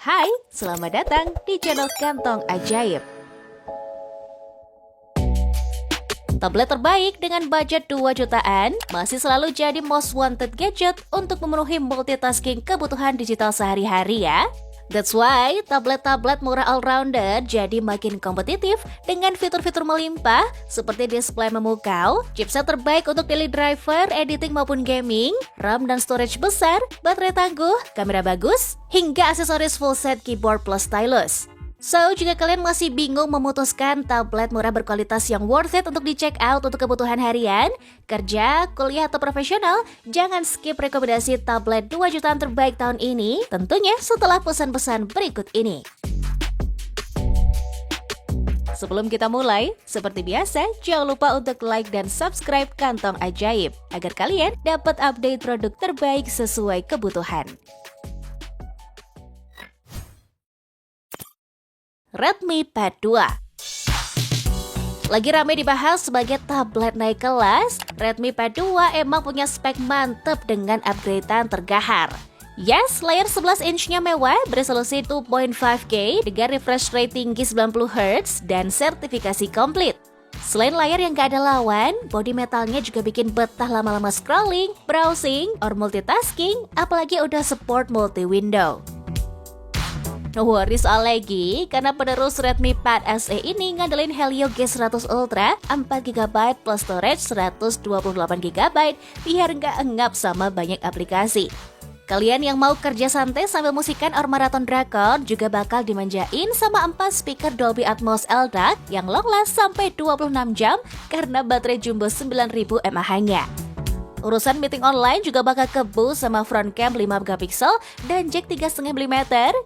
Hai, selamat datang di channel Kantong Ajaib. Tablet terbaik dengan budget 2 jutaan masih selalu jadi most wanted gadget untuk memenuhi multitasking kebutuhan digital sehari-hari ya. That's why tablet-tablet murah all-rounder jadi makin kompetitif dengan fitur-fitur melimpah seperti display memukau, chipset terbaik untuk daily driver, editing maupun gaming, RAM dan storage besar, baterai tangguh, kamera bagus, hingga aksesoris full set keyboard plus stylus. So, jika kalian masih bingung memutuskan tablet murah berkualitas yang worth it untuk di-check out untuk kebutuhan harian, kerja, kuliah, atau profesional, jangan skip rekomendasi tablet 2 jutaan terbaik tahun ini, tentunya setelah pesan-pesan berikut ini. Sebelum kita mulai, seperti biasa, jangan lupa untuk like dan subscribe Kantong Ajaib, agar kalian dapat update produk terbaik sesuai kebutuhan. Redmi Pad 2. Lagi ramai dibahas sebagai tablet naik kelas, Redmi Pad 2 emang punya spek mantep dengan upgradean tergahar. Yes, layar 11 inch-nya mewah beresolusi 2.5K dengan refresh rate tinggi 90Hz dan sertifikasi komplit. Selain layar yang gak ada lawan, bodi metalnya juga bikin betah lama-lama scrolling, browsing, or multitasking, apalagi udah support multi-window. No worries soal lagi, karena penerus Redmi Pad SE ini ngandelin Helio G100 Ultra 4GB plus storage 128GB biar nggak engap sama banyak aplikasi. Kalian yang mau kerja santai sambil musikan or maraton drakor juga bakal dimanjain sama 4 speaker Dolby Atmos LDAC yang long last sampai 26 jam karena baterai jumbo 9000 mAh-nya. Urusan meeting online juga bakal kebus sama front cam 5MP dan jack 3,5 mm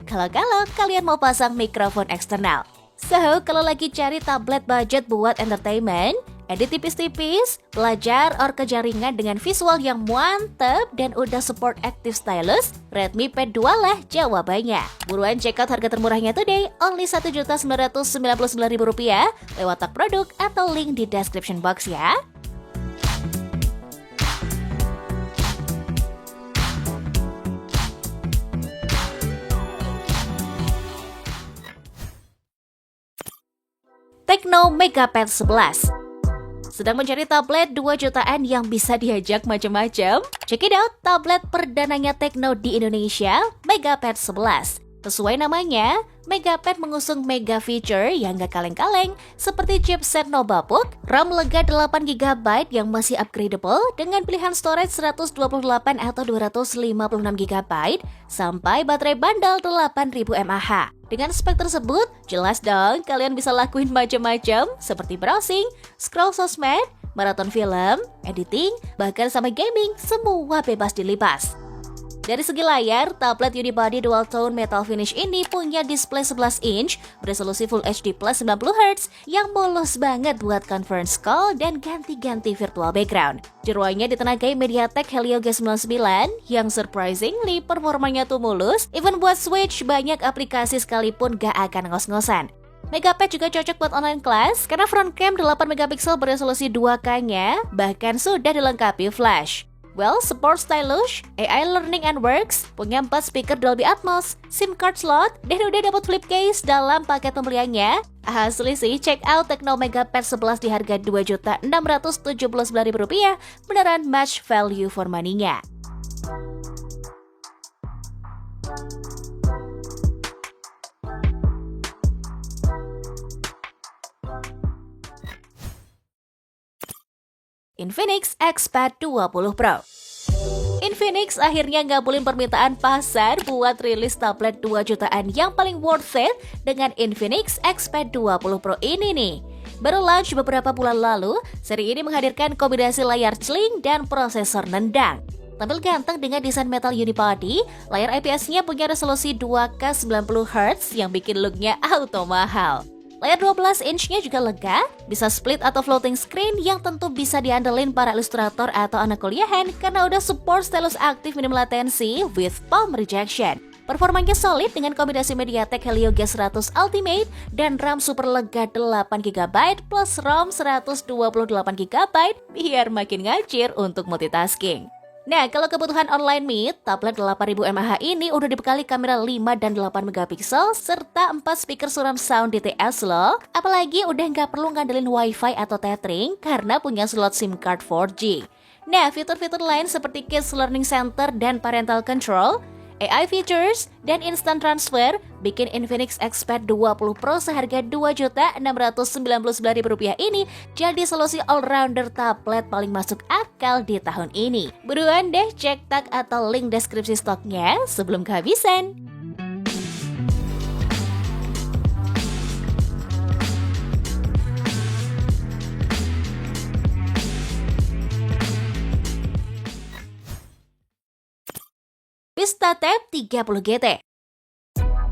kalau kalian mau pasang mikrofon eksternal. So, kalau lagi cari tablet budget buat entertainment, edit tipis-tipis, belajar or kejaringan dengan visual yang mantep dan udah support active stylus, Redmi Pad 2 lah jawabannya. Buruan check out harga termurahnya today, only Rp1.999.000 lewat tag produk atau link di description box ya. Tecno Megapad 11. Sedang mencari tablet 2 jutaan yang bisa diajak macam-macam? Check it out, tablet perdananya Tecno di Indonesia, Megapad 11. Sesuai namanya, Megapad mengusung mega feature yang gak kaleng-kaleng seperti chipset Novapuk, RAM lega 8GB yang masih upgradable dengan pilihan storage 128 atau 256GB sampai baterai bandel 8000 mAh. Dengan spek tersebut, jelas dong kalian bisa lakuin macam-macam seperti browsing, scroll sosmed, maraton film, editing, bahkan sama gaming, semua bebas dilipas. Dari segi layar, tablet unibody dual tone metal finish ini punya display 11 inch beresolusi Full HD plus 90Hz yang mulus banget buat conference call dan ganti-ganti virtual background. Jeroannya ditenagai MediaTek Helio G99 yang surprisingly performanya tuh mulus, even buat switch banyak aplikasi sekalipun gak akan ngos-ngosan. Megapad juga cocok buat online class karena front cam 8MP beresolusi 2K-nya bahkan sudah dilengkapi flash. Well, support stylus, AI Learning and Works, punya 4 speaker Dolby Atmos, SIM card slot, dan udah dapat flip case dalam paket pembeliannya. Asli sih, check out Tecno Megapad 11 di harga Rp2.679.000, beneran match value for money-nya. Infinix Xpad 20 Pro. Infinix akhirnya ngabulin permintaan pasar buat rilis tablet 2 jutaan yang paling worth it dengan Infinix Xpad 20 Pro ini nih. Baru launch beberapa bulan lalu, seri ini menghadirkan kombinasi layar celing dan prosesor nendang. Tampil ganteng dengan desain metal unibody, layar IPS-nya punya resolusi 2K 90Hz yang bikin look-nya auto mahal. Layar 12 inch-nya juga lega, bisa split atau floating screen yang tentu bisa diandelin para ilustrator atau anak kuliahan karena udah support stylus aktif minim latensi with palm rejection. Performanya solid dengan kombinasi MediaTek Helio G100 Ultimate dan RAM super lega 8GB plus ROM 128GB biar makin ngacir untuk multitasking. Nah, kalau kebutuhan online meet, tablet 8000 mAh ini udah dibekali kamera 5 dan 8 megapiksel serta 4 speaker surround sound DTS loh. Apalagi udah nggak perlu ngandelin wifi atau tethering karena punya slot SIM card 4G. Nah, fitur-fitur lain seperti Kids Learning Center dan Parental Control, AI features, dan instant transfer bikin Infinix Xpad 20 Pro seharga Rp2.699.000 ini jadi solusi all-rounder tablet paling masuk akal di tahun ini. Buruan deh cek tag atau link deskripsi stoknya sebelum kehabisan. VistaTab 30 GT.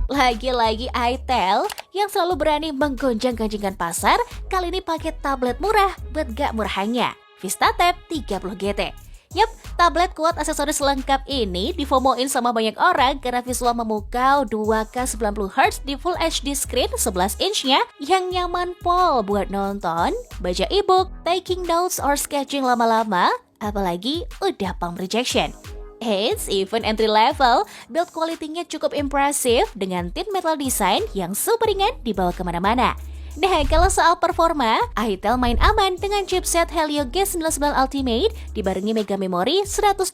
Lagi-lagi iTel yang selalu berani menggonjang-ganjingkan pasar, kali ini pakai tablet murah buat gak murahannya. VistaTab 30 GT. Yap, tablet kuat aksesoris lengkap ini difomoin sama banyak orang karena visual memukau 2K 90Hz di Full HD screen 11 inch-nya yang nyaman pol buat nonton, baca e-book, taking notes or sketching lama-lama, apalagi udah palm rejection. It's even entry level, build quality-nya cukup impresif dengan thin metal design yang super ringan dibawa kemana-mana. Nah, kalau soal performa, iTel main aman dengan chipset Helio G99 Ultimate dibarengi mega memori 128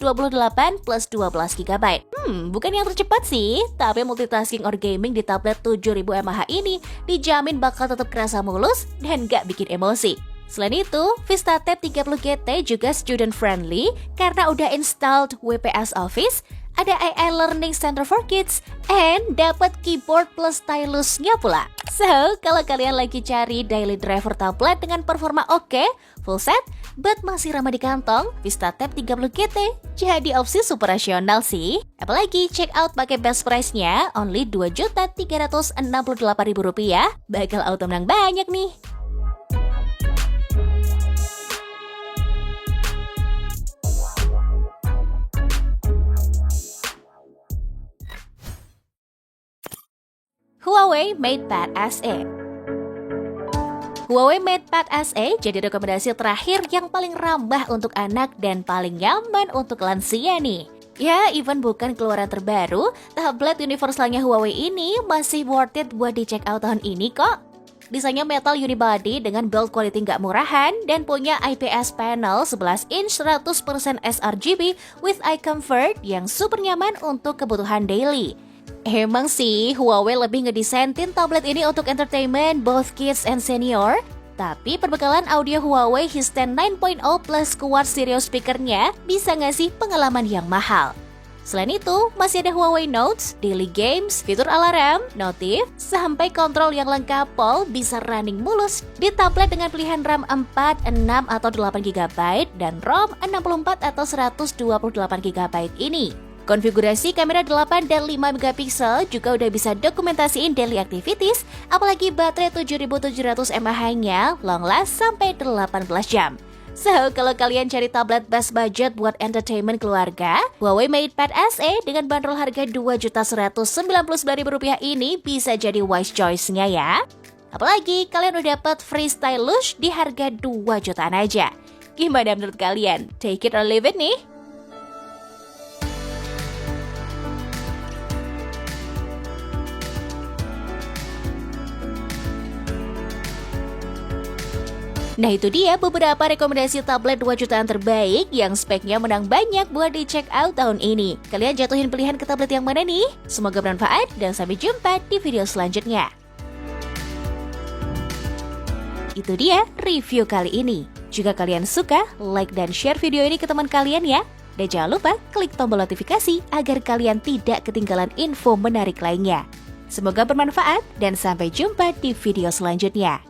plus 12 GB. Bukan yang tercepat sih, tapi multitasking or gaming di tablet 7000 mAh ini dijamin bakal tetap kerasa mulus dan gak bikin emosi. Selain itu, VistaTab 30 GT juga student friendly karena udah installed WPS Office, ada AI Learning Center for Kids, and dapat keyboard plus stylusnya pula. So, kalau kalian lagi cari daily driver tablet dengan performa oke, full set, but masih ramah di kantong, VistaTab 30 GT jadi opsi super rasional sih. Apalagi check out pakai best price-nya only Rp2.368.000, bakal auto menang banyak nih. Huawei MatePad SE. Huawei MatePad SE jadi rekomendasi terakhir yang paling ramah untuk anak dan paling nyaman untuk lansia nih. Ya, even bukan keluaran terbaru, tablet universalnya Huawei ini masih worth it buat dicek out tahun ini kok. Desainnya metal unibody dengan build quality nggak murahan dan punya IPS panel 11 inch 100% sRGB with eye comfort yang super nyaman untuk kebutuhan daily. Emang sih, Huawei lebih ngedesain tablet ini untuk entertainment both kids and senior. Tapi perbekalan audio Huawei Hisense 9.0 plus quad stereo speakernya bisa ngasih pengalaman yang mahal. Selain itu, masih ada Huawei Notes, daily games, fitur alarm, notif, sampai kontrol yang lengkap pol bisa running mulus di tablet dengan pilihan RAM 4, 6, atau 8GB dan ROM 64 atau 128GB ini. Konfigurasi kamera 8 dan 5 megapiksel juga udah bisa dokumentasiin daily activities, apalagi baterai 7700 mAh-nya long last sampai 18 jam. So, kalau kalian cari tablet best budget buat entertainment keluarga, Huawei MatePad SE dengan bandrol harga Rp2.199.000 ini bisa jadi wise choice-nya ya. Apalagi kalian udah dapat free stylus di harga 2 jutaan aja. Gimana menurut kalian? Take it or leave it nih? Nah, itu dia beberapa rekomendasi tablet 2 jutaan terbaik yang speknya menang banyak buat di check out tahun ini. Kalian jatuhin pilihan ke tablet yang mana nih? Semoga bermanfaat dan sampai jumpa di video selanjutnya. Itu dia review kali ini. Jika kalian suka, like dan share video ini ke teman kalian ya. Dan jangan lupa klik tombol notifikasi agar kalian tidak ketinggalan info menarik lainnya. Semoga bermanfaat dan sampai jumpa di video selanjutnya.